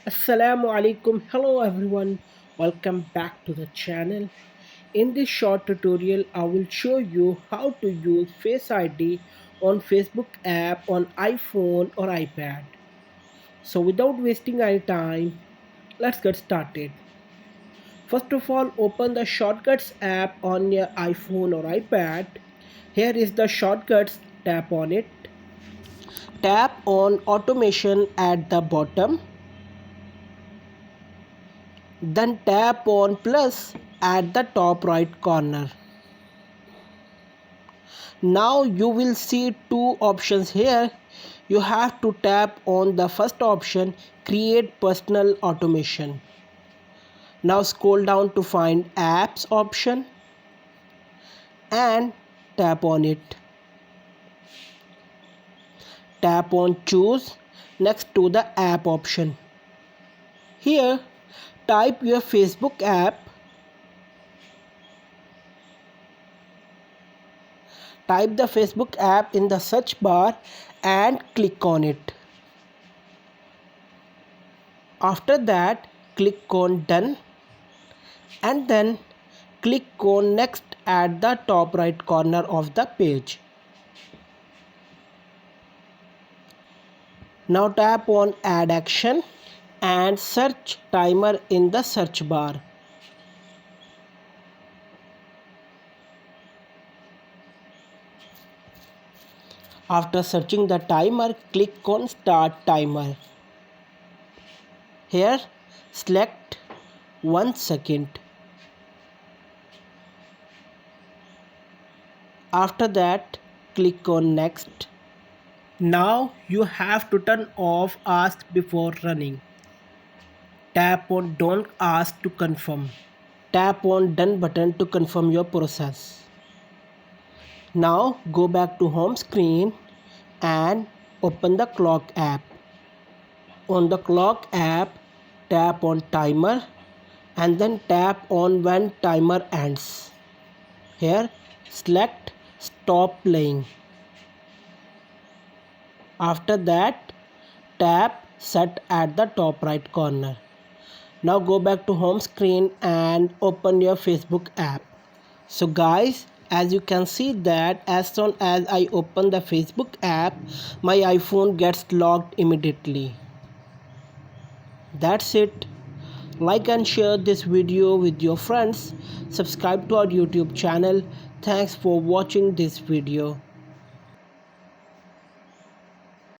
Assalamu alaikum. Hello everyone. Welcome back to the channel. In this short tutorial, I will show you how to use Face ID on Facebook app on iPhone or iPad. So without wasting any time, let's get started. First of all, open the Shortcuts app on your iPhone or iPad. Here is the Shortcuts, tap on it. Tap on Automation at the bottom. Then tap on plus at the top right corner. Now you will see two options here. You have to tap on the first option, create personal automation. Now scroll down to find apps option and tap on it. Tap on choose next to the app option. Here type your Facebook app. Type the Facebook app in the search bar and click on it. After that, click on done and then click on next at the top right corner of the page. Now tap on add action and search timer in the search bar. After searching the timer, click on start timer. Here select 1 second. After that, click on next. Now you have to turn off ask before running. Tap on don't ask to confirm. Tap on done button to confirm your process. Now go back to home screen and open the clock app. On the clock app, tap on timer and then tap on when timer ends. Here select stop playing. After that, tap set at the top right corner. Now go back to home screen and open your Facebook app. So guys, as you can see that as soon as I open the Facebook app, my iPhone gets locked immediately. That's it. Like and share this video with your friends. Subscribe to our YouTube channel. Thanks for watching this video.